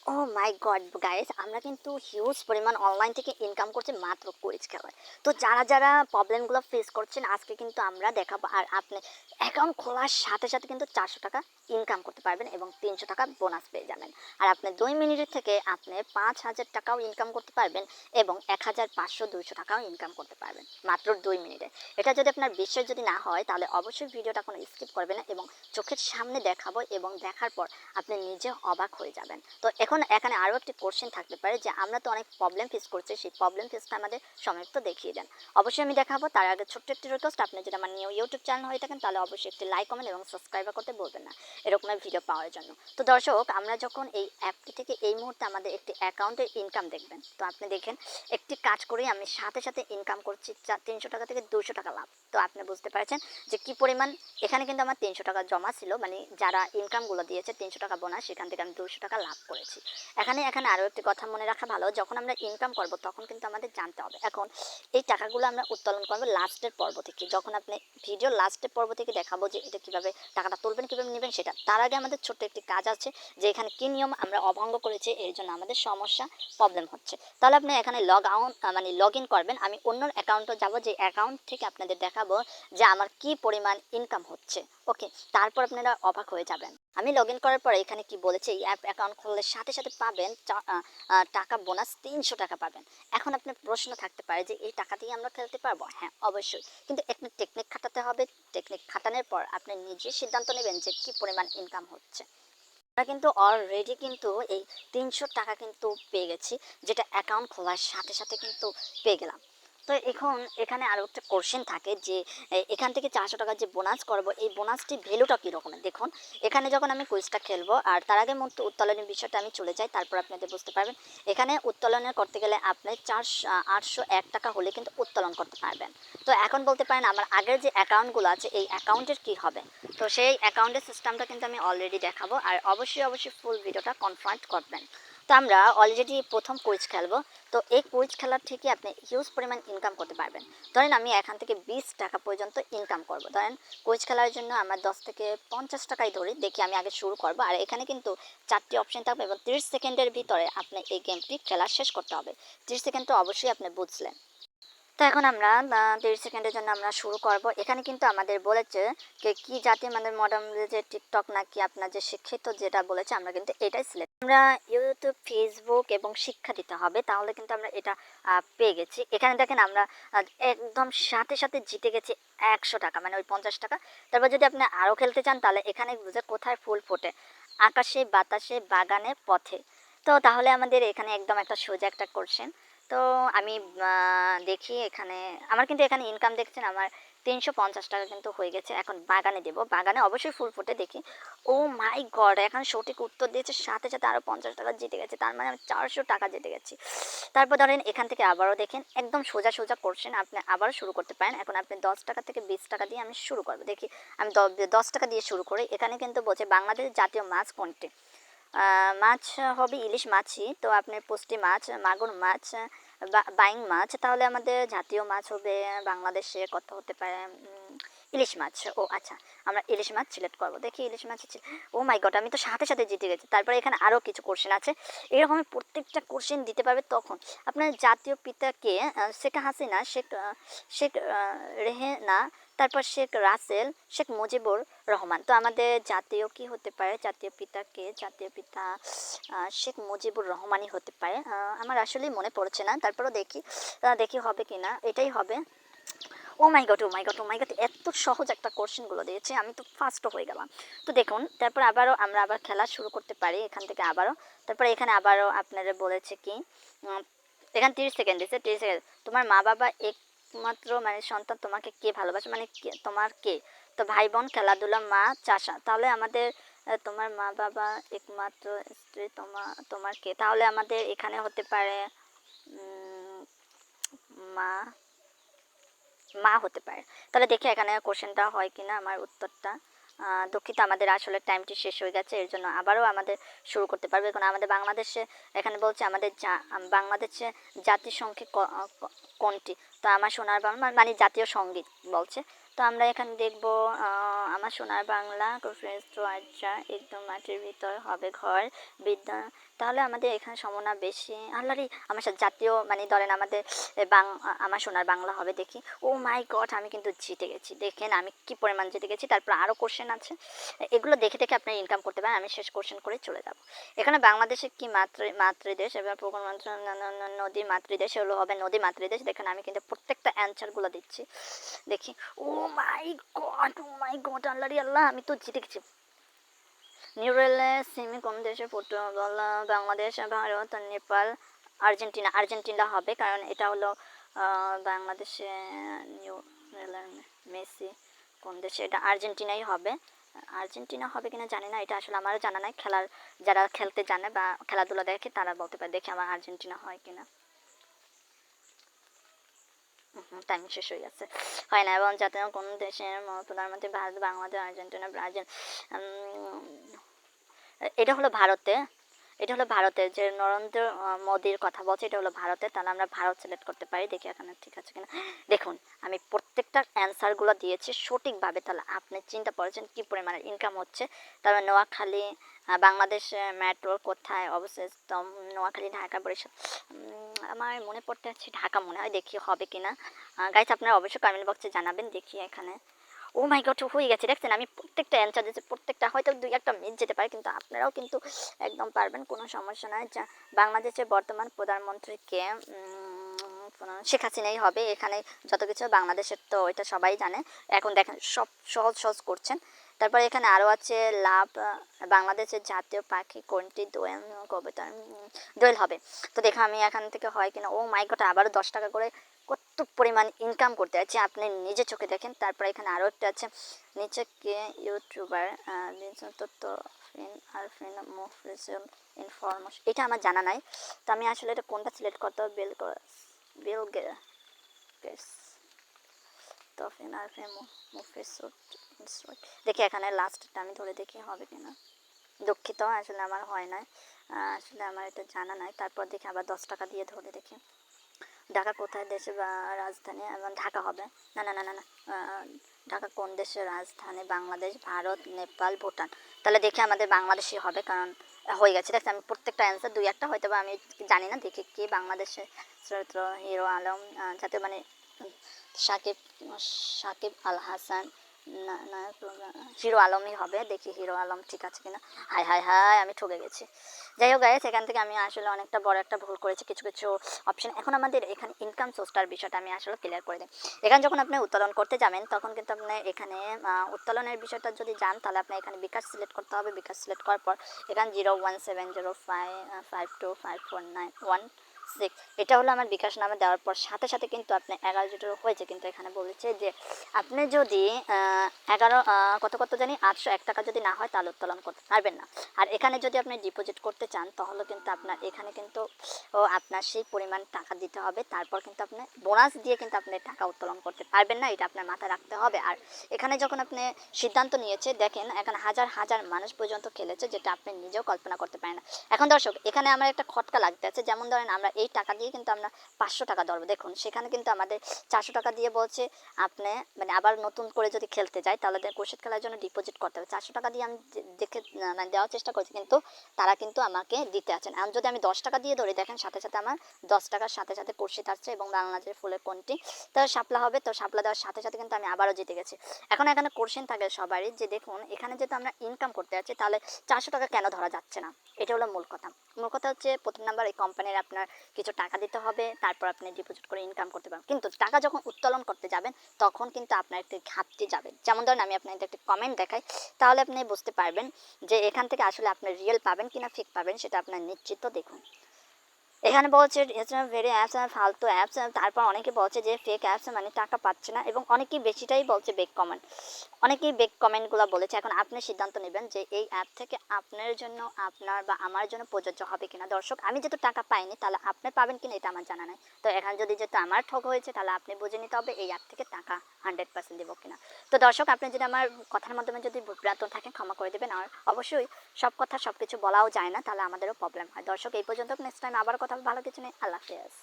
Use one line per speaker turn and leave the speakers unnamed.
ও মাই god guys, আমরা কিন্তু huge পরিমাণ অনলাইন থেকে ইনকাম করছি মাত্র কুইজ খেলায়। তো যারা যারা প্রবলেমগুলো ফেস করছেন আজকে কিন্তু আমরা দেখাবো। আর আপনি অ্যাকাউন্ট খোলার সাথে সাথে কিন্তু 400 টাকা ইনকাম করতে পারবেন এবং 300 টাকা বোনাস পেয়ে যাবেন। আর আপনি 2 মিনিট থেকে আপনি 5,000 টাকাও ইনকাম করতে পারবেন এবং 1,500-200 টাকাও ইনকাম করতে পারবেন মাত্র 2 মিনিটে। এটা যদি আপনার বিশ্বাস যদি না হয় তাহলে অবশ্যই ভিডিওটা কোনো স্কিপ করবেন না এবং চোখের সামনে দেখাবো এবং দেখার পর আপনি নিজে অবাক হয়ে যাবেন। তো এখন এখানে আরও একটি কোশ্চেন থাকতে পারে যে আমরা তো অনেক প্রবলেম ফেস করছি, সেই প্রবলেম ফেসটা আমাদের সংক্ষিপ্ত দেখিয়ে দেন। অবশ্যই আমি দেখাবো। তার আগে ছোট্ট একটি রিকোয়েস্ট, আপনি যদি আমার নিউ ইউটিউব চ্যানেল হয়ে থাকেন তাহলে অবশ্যই একটি লাইক কমেন্ট এবং সাবস্ক্রাইব করতে বলবেন না এরকমের ভিডিও পাওয়ার জন্য। তো দর্শক, আমরা যখন এই অ্যাপটি থেকে এই মুহূর্তে আমাদের একটি অ্যাকাউন্টের ইনকাম দেখবেন, তো আপনি দেখেন একটি কাজ করেই আমি সাথে সাথে ইনকাম করছি 300 টাকা থেকে 200 টাকা লাভ। তো আপনি বুঝতে পারছেন যে কি পরিমাণ। এখানে কিন্তু আমার 300 টাকা জমা ছিল, মানে যারা ইনকামগুলো দিয়েছে 300 টাকা বোনাস, সেখান থেকে আমি 200 টাকা লাভ করেছি। এখানে আরও একটি কথা মনে রাখা ভালো, যখন আমরা ইনকাম করব তখন কিন্তু আমাদের জানতে হবে এখন এই টাকাগুলো আমরা উত্তোলন করবো লাস্টের পর্ব থেকে। যখন আপনি ভিডিও লাস্টের পর্ব থেকে দেখাবো যে এটা কীভাবে টাকাটা তুলবেন, কীভাবে নেবেন সেটা। তার আগে আমাদের ছোট্ট একটি কাজ আছে যে এখানে কী নিয়ম আমরা অভঙ্গ করেছি, এর জন্য আমাদের সমস্যা প্রবলেম হচ্ছে। তাহলে আপনি এখানে লগ ইন করবেন। আমি অন্য অ্যাকাউন্টে যাব, যে অ্যাকাউন্ট থেকে আপনাদের দেখাবো যে আমার কি পরিমাণ ইনকাম হচ্ছে। ওকে, তারপর আপনারা অবাক হয়ে যাবেন। আমি লগ ইন করার পরে এখানে কি বলেছে, এই অ্যাপ অ্যাকাউন্ট খুললে সাথে সাথে পাবেন টাকা বোনাস 300 টাকা পাবেন। এখন আপনার প্রশ্ন থাকতে পারে যে এই টাকা দিয়ে আমরা খেলতে পারবো? হ্যাঁ, অবশ্যই, কিন্তু একটু টেকনিক খাটাতে হবে। টেকনিক খাটানোর পর আপনি নিজে সিদ্ধান্ত নেবেন যে কি পরিমাণ ইনকাম হচ্ছে। আমরা কিন্তু অলরেডি কিন্তু এই 300 টাকা কিন্তু পেয়ে গেছি, যেটা অ্যাকাউন্ট খোলার সাথে সাথে কিন্তু পেয়ে গেলাম। তো এখন এখানে আরও একটা কোশ্চেন থাকে যে এখান থেকে 400 টাকা যে বোনাস করবো, এই বোনাসটি ভ্যালুটা কী রকমের। দেখুন, এখানে যখন আমি কুইজটা খেলবো, আর তার আগে মতো উত্তোলনের বিষয়টা আমি চলে যাই, তারপর আপনাদের বুঝতে পারবেন। এখানে উত্তোলনের করতে গেলে আপনি 801 টাকা হলে কিন্তু উত্তোলন করতে পারবেন। তো এখন বলতে পারেন আমার আগের যে অ্যাকাউন্টগুলো আছে এই অ্যাকাউন্টের কী হবে। তো সেই অ্যাকাউন্টের সিস্টেমটা কিন্তু আমি অলরেডি দেখাবো, আর অবশ্যই ফুল ভিডিওটা কনফার্ম করবেন। তো আমরা অলরেডি প্রথম কুইজ খেলবো। তো এই কুইজ খেলার থেকে আপনি হিউজ পরিমাণ ইনকাম করতে পারবেন। ধরেন আমি এখান থেকে 20 টাকা পর্যন্ত ইনকাম করব। ধরেন কুইজ খেলার জন্য আমার 10 থেকে 50 টাকাই ধরি, দেখি আমি আগে শুরু করব। আর এখানে কিন্তু 4টি অপশন থাকবে এবং 30 সেকেন্ডের ভিতরে আপনি এই গেমটি খেলা শেষ করতে হবে। 30 সেকেন্ড তো অবশ্যই আপনি বুঝলেন। তো এখন আমরা 30 সেকেন্ডের জন্য আমরা শুরু করব। এখানে কিন্তু আমাদের বলেছে যে কি জাতি, আমাদের মডার্ন যে টিকটক নাকি আপনার যে শিক্ষিত, যেটা বলেছে আমরা কিন্তু এটাই সিলেক্ট। আমরা ইউটিউব, ফেসবুক এবং শিক্ষা দিতে হবে, তাহলে কিন্তু আমরা এটা পেয়ে গেছি। এখানে দেখেন আমরা একদম সাথে সাথে জিতে গেছি 100 টাকা, মানে ওই 50 টাকা। তারপর যদি আপনি আরও খেলতে চান তাহলে এখানে বুঝে কোথায় ফুল ফোটে, আকাশে বাতাসে বাগানে পথে। তো তাহলে আমাদের এখানে একদম একটা সোজা একটা কোশ্চেন। তো আমি দেখি এখানে আমার কিন্তু এখানে ইনকাম দেখছেন আমার 350 টাকা কিন্তু হয়ে গেছে। এখন বাগানে দেবো, বাগানে অবশ্যই ফুল ফুটে দেখি। ও মাই গড, এখন সঠিক উত্তর দিয়েছে সাথে সাথে আরও 50 টাকা জিতে গেছে, তার মানে আমি 400 টাকা জিতে গেছি। তারপর ধরেন এখান থেকে আবারও দেখেন একদম সোজা সোজা করছেন, আপনি আবারও শুরু করতে পারেন। এখন আপনি 10 টাকা থেকে 20 টাকা দিয়ে আমি শুরু করবো। দেখি আমি 10 টাকা দিয়ে শুরু করি। এখানে কিন্তু বলছে বাংলাদেশের জাতীয় মাছ কোনটি। মাছ হবে ইলিশ মাছই। তো আপনার পুষ্টি মাছ, মাগুর মাছ, বাইং মাছ। তাহলে আমাদের জাতীয় মাছ হবে বাংলাদেশে কত হতে পারে, ইলিশ মাছ। ও আচ্ছা, আমরা ইলিশ মাছ সিলেক্ট করবো। দেখি ইলিশ মাছ। ও মাই গড, আমি তো সাথে সাথে জিতে গেছি। তারপরে এখানে আরও কিছু কোশ্চেন আছে, এরকম প্রত্যেকটা কোশ্চেন দিতে পারবে তখন। আপনার জাতীয় পিতাকে শেখ হাসিনা, শেখ রেহেনা, তারপর শেখ রাসেল, শেখ মুজিবুর রহমান। তো আমাদের জাতীয় কি হতে পারে, জাতীয় পিতাকে, জাতীয় পিতা শেখ মুজিবুর রহমানই হতে পারে। আমার আসলেই মনে পড়ছে না, তারপরও দেখি হবে কি না, এটাই হবে। ও মাই গড, ও মাই গড, ও মাই গড, এত সহজ একটা কোশ্চেনগুলো দিয়েছে, আমি তো ফার্স্টও হয়ে গেলাম। তো দেখুন, তারপর আবারও আমরা আবার খেলা শুরু করতে পারি এখান থেকে আবারও। তারপরে এখানে আবারও আপনারা বলেছে কি, এখানে 30 সেকেন্ড দিয়েছে। 30 সেকেন্ড, তোমার মা বাবা একমাত্র মানে সন্তান তোমাকে কে ভালোবাসে, মানে তোমার কে। তো ভাই বোন, খেলাধুলা, মা, চাষা। তাহলে আমাদের তোমার মা বাবা একমাত্র স্ত্রী তোমার কে। তাহলে আমাদের এখানে হতে পারে মা মা হতে পারে। তাহলে দেখি এখানে কোশ্চেনটা হয় কিনা আমার উত্তরটা। দুঃখিত, আমাদের আসলে টাইমটি শেষ হয়ে গেছে, এর জন্য আবারও আমাদের শুরু করতে পারবে। এখন আমাদের বাংলাদেশে এখানে বলছে আমাদের বাংলাদেশে জাতিসংগীত কোনটি। তো আমার সোনার বাংলা মানে জাতীয় সঙ্গীত বলছে। তো আমরা এখানে দেখব আমার সোনার বাংলা ফ্রেন্স আচ্ছা একদম মাটির ভিতর হবে ঘর বিদ্যা। তাহলে আমাদের এখানে সমনা বেশি আল্লাহরই আমার সাথে জাতীয় মানে ধরেন আমাদের আমার সোনার বাংলা হবে দেখি। ও মাই গড আমি কিন্তু জিতে গেছি, দেখেন আমি কি পরিমাণ জিতে গেছি। তারপর আরও কোশ্চেন আছে, এগুলো দেখে দেখে আপনি ইনকাম করতে পারেন। আমি শেষ কোশ্চেন করে চলে যাব। এখানে বাংলাদেশে কি মাতৃদেশ এবং নদী মাতৃদেশ হলো হবে নদী মাতৃদেশ। দেখেন আমি কিন্তু প্রত্যেকটা অ্যান্সারগুলো দিচ্ছি দেখি। ও মাই গড, ও মাই গড, আল্লাহরই আল্লাহ আমি তো জিতে গেছি। নিউরেলে সিমি কোন দেশে Portugal Bangladesh Bharat Nepal Argentina. Argentina হবে কারণ এটা হলো বাংলাদেশে নিউজিল্যান্ড মেসি কোন দেশে, এটা আর্জেন্টিনাই হবে। আর্জেন্টিনা হবে কিনা জানি না, এটা আসলে আমারও জানা নাই। খেলার যারা খেলতে জানে বা খেলাধুলা দেখে তারা বলতে পারে। দেখি আমার আর্জেন্টিনা হয় কিনা। টাইম শেষ হয়ে গেছে, হয় না। এবং যাতে কোন দেশের প্রধানমন্ত্রী ভারত বাংলাদেশ আর্জেন্টিনা ব্রাজিল। এটা হলো ভারতে, এটা হলো ভারতের যে নরেন্দ্র মোদির কথা বলছে, এটা হলো ভারতে। তাহলে আমরা ভারত সিলেক্ট করতে পারি। দেখি এখানে ঠিক আছে কিনা। দেখুন আমি প্রত্যেকটা অ্যান্সারগুলো দিয়েছি সঠিকভাবে। তাহলে আপনি চিন্তা করেছেন কী পরিমাণে ইনকাম হচ্ছে। তারপর নোয়াখালী বাংলাদেশ মেট্রো কোথায় অবস্থিত? নোয়াখালী ঢাকা বরিশাল। আমার মনে পড়তে আছে ঢাকা মনে হয়, দেখি হবে কিনা। গাইস আপনারা অবশ্যই কমেন্ট বক্সে জানাবেন। দেখি এখানে ও মাই গড হয়ে গেছে। দেখছেন আমি প্রত্যেকটা অ্যান্সার দিচ্ছি, প্রত্যেকটা হয়তো দুই একটা মিস যেতে পারে কিন্তু আপনারাও কিন্তু একদম পারবেন, কোনো সমস্যা নয়। যা বাংলাদেশের বর্তমান প্রধানমন্ত্রীকে শেখ হাসিনাই হবে। এখানে যত কিছু বাংলাদেশের তো ওইটা সবাই জানে। এখন দেখেন সব সহজ সহজ করছেন। তারপরে এখানে আরও আছে লাভ বাংলাদেশের জাতীয় পাখি কোনটি? দোয়েল কবিতা দোয়েল হবে। তো দেখো আমি এখান থেকে হয় কিনা। ও মাই গড আবারও 10 টাকা করে কত পরিমাণ ইনকাম করতে আছে আপনি নিজে চোখে দেখেন। তারপরে এখানে আরও একটা আছে নিচে কে ইউটিউবার তথ্য ইনফরমেশন, এটা আমার জানা নাই। তো আমি আসলে এটা কোনটা সিলেক্ট করতে হবে? বিল গেটস তফিন আর দেখি এখানে লাস্টটা আমি ধরে দেখি হবে কিনা। দুঃখিত আসলে আমার হয় না, আসলে আমার এটা জানা নাই। তারপর দেখি আবার 10 টাকা দিয়ে ধরে দেখি। ঢাকা কোথায় দেশে বা রাজধানী? ঢাকা হবে। না না না না না, ঢাকা কোন দেশের রাজধানী? বাংলাদেশ ভারত নেপাল ভুটান। তাহলে দেখি আমাদের বাংলাদেশই হবে কারণ হয়ে গেছে। দেখছি আমি প্রত্যেকটা অ্যান্সার দুই একটা হয়তো বা আমি জানি না। দেখি কি বাংলাদেশের চরিত্র হিরো আলম যাতে মানে সাকিব সাকিব আল হাসান নায়ক হিরো আলমই হবে। দেখি হিরো আলম ঠিক আছে কিনা। হাই হাই হাই আমি ঠকে গেছি। যাই হোক গাইস এখান থেকে আমি আসলে অনেকটা বড় একটা ভুল করেছি কিছু কিছু অপশন। এখন আমাদের এখানে ইনকাম সোর্সটার বিষয়টা আমি আসলে ক্লিয়ার করে দিই। এখানে যখন আপনি উত্তোলন করতে যাবেন তখন কিন্তু আপনি এখানে উত্তোলনের বিষয়টা যদি যান তাহলে আপনি এখানে বিকাশ সিলেক্ট করতে হবে। বিকাশ সিলেক্ট করার পর এখানে 01705525491 6 এটা হলো আমার বিকাশ নামে দেওয়ার পর সাথে সাথে কিন্তু আপনি 11 হয়েছে। কিন্তু এখানে বলেছে যে আপনি যদি 11 কত কত জানি 801 টাকা যদি না হয় তাহলে উত্তোলন করতে পারবেন না। আর এখানে যদি আপনি ডিপোজিট করতে চান তাহলে কিন্তু আপনার এখানে কিন্তু আপনার সেই পরিমাণ টাকা দিতে হবে। তারপর কিন্তু আপনি বোনাস দিয়ে কিন্তু আপনি টাকা উত্তোলন করতে পারবেন না, এটা আপনার মাথায় রাখতে হবে। আর এখানে যখন আপনি সিদ্ধান্ত নিয়েছে দেখেন এখানে হাজার হাজার মানুষ পর্যন্ত খেলেছে, যেটা আপনি নিজেও কল্পনা করতে পারেন না। এখন দর্শক এখানে আমার একটা খটকা লাগতে আছে, যেমন ধরেন আমরা এই টাকা দিয়ে কিন্তু আমরা 500 টাকা ধরবো। দেখুন সেখানে কিন্তু আমাদের 400 টাকা দিয়ে বলছে আপনি মানে আবার নতুন করে যদি খেলতে যাই তাহলে কোর্সেট খেলার জন্য ডিপোজিট করতে হবে। 400 টাকা দিয়ে আমি দেখে মানে দেওয়ার চেষ্টা করছি কিন্তু তারা কিন্তু আমাকে দিতে আছেন। এখন যদি আমি 10 টাকা দিয়ে ধরি দেখেন সাথে সাথে আমার 10 টাকার সাথে সাথে কোর্সেট আসছে এবং বাংলাদেশের ফুলের কোনটি তো শাপলা হবে। তো শাপলা দেওয়ার সাথে সাথে কিন্তু আমি আবারও জিতে গেছি। এখন এখানে কোশ্চেন থাকে সবারই যে দেখুন এখানে যেহেতু আমরা ইনকাম করতে যাচ্ছি তাহলে 400 টাকা কেন ধরা যাচ্ছে না, এটা হলো মূল কথা। মূল কথা হচ্ছে প্রথম নাম্বার এই কোম্পানির আপনার কিছু টাকা দিতে হবে, তারপর আপনি ডিপোজিট করে ইনকাম করতে পারবেন। কিন্তু টাকা যখন উত্তোলন করতে যাবেন তখন কিন্তু আপনার একটি ঘাটতি যাবে। যেমন ধরেন আমি আপনাদের একটি কমেন্ট দেখাই তাহলে আপনি বুঝতে পারবেন যে এখান থেকে আসলে আপনি রিয়েল পাবেন কিনা ফেক পাবেন সেটা আপনার নিশ্চিত। দেখুন এখানে বলছে ভেরি অ্যাপস ফালতু অ্যাপস। তারপর অনেকে বলছে যে ফেক অ্যাপস মানে টাকা পাচ্ছে না এবং অনেকেই বেশিটাই বলছে বেক কমেন্ট। অনেকেই বেক কমেন্টগুলো বলেছে। এখন আপনি সিদ্ধান্ত নেবেন যে এই অ্যাপ থেকে আপনার জন্য আপনার বা আমার জন্য প্রযোজ্য হবে কিনা। দর্শক আমি যেহেতু টাকা পাইনি তাহলে আপনি পাবেন কিনা এটা আমার জানা নাই। তো এখানে যদি যেহেতু আমার ঠক হয়েছে তাহলে আপনি বুঝে নিতে হবে এই অ্যাপ থেকে টাকা 100% দেবো কিনা। তো দর্শক আপনি যদি আমার কথার মাধ্যমে যদি বিভ্রান্ত থাকেন ক্ষমা করে দেবেন। আর অবশ্যই সব কথা সব কিছু বলাও যায় না, তাহলে আমাদেরও প্রবলেম হয়। দর্শক এই পর্যন্ত, নেক্সট টাইম আবার কথা ভালো কিছু নেই। আল্লাহ হাফেজ।